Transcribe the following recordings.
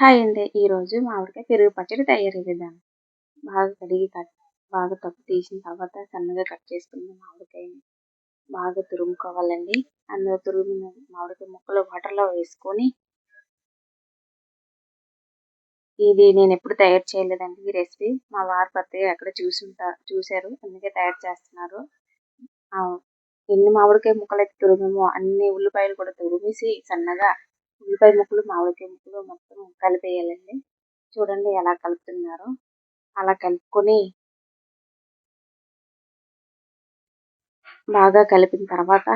Hi అండి. ఈరోజు మామిడికాయ పెరుగు పచ్చడి తయారీ విధానం. బాగా కడిగి బాగా తొక్క తీసిన తర్వాత సన్నగా కట్ చేసుకున్న మామిడికాయని బాగా తురుముకోవాలండి. అందులో తురిమిన మామిడికాయ ముక్కలు వాటర్లో వేసుకొని, ఇది నేను ఎప్పుడు తయారు చేయలేదండి ఈ రెసిపీ. మా వారు కొత్తగా ఎక్కడ చూశారు, అందుకే తయారు చేస్తున్నారు. ఎన్ని మామిడికాయ ముక్కలు అయితే తురిమామో అన్ని ఉల్లిపాయలు కూడా తురిమేసి సన్నగా ఉల్లిపాయ ముక్కలు మామిడికాయ ముక్కలు మొత్తం కలిపేయాలండి. చూడండి ఎలా కలుపుతున్నారో. అలా కలుపుకొని బాగా కలిపిన తర్వాత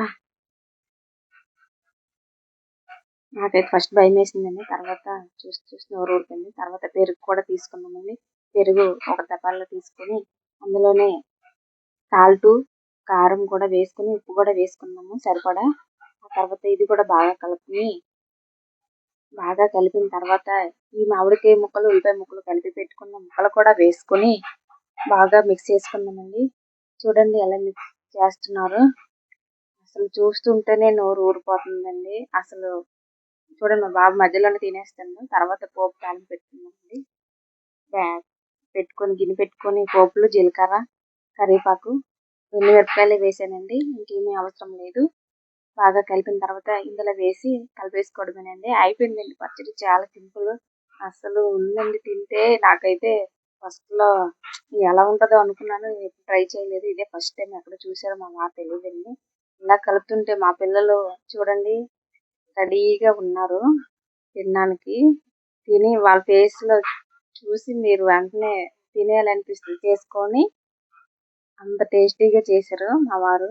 నాకైతే ఫస్ట్ భయం వేసిందండి. తర్వాత చూసి నోరు ఊరుతుంది. తర్వాత పెరుగు కూడా తీసుకున్నామండి. పెరుగు ఒక డబ్బాలో తీసుకొని అందులోనే సాల్టు, కారం కూడా వేసుకుని ఉప్పు కూడా వేసుకున్నాము సరిపడా. ఆ తర్వాత ఇది కూడా బాగా కలిపిన తర్వాత ఈ మామిడికాయ ముక్కలు ఉల్లిపాయ ముక్కలు కలిపి పెట్టుకున్న ముక్కలు కూడా వేసుకొని బాగా మిక్స్ చేసుకున్నామండి. చూడండి ఎలా మిక్స్ చేస్తున్నారు. అసలు చూస్తుంటేనే నోరు ఊరిపోతుందండి. అసలు చూడండి మా బాబు మధ్యలోనే తినేస్తాను. తర్వాత పోపు తాలింపు పెట్టుకున్నామండి. గిన్నె పెట్టుకొని పోపులు జీలకర్ర, కరివేపాకు, ఎండుమిరపకాయలు వేసానండి. ఇంకేమీ అవసరం లేదు. బాగా కలిపిన తర్వాత ఇందులో వేసి కలిపేసుకోవడమేనండి. అయిపోయిందండి పచ్చడి. చాలా సింపుల్. అసలు ఉందండి తింటే. నాకైతే ఫస్ట్లో ఎలా ఉంటుందో అనుకున్నాను. ట్రై చేయలేదు. ఇదే ఫస్ట్ టైం. ఎక్కడ చూసారో మా వారు తెలియదండి. ఇలా కలుపుతుంటే మా పిల్లలు చూడండి రెడీగా ఉన్నారు తినడానికి. తిని వాళ్ళ ఫేస్లో చూసి మీరు వెంటనే తినేయాలనిపిస్తుంది చేసుకొని. అంత టేస్టీగా చేశారు మా వారు.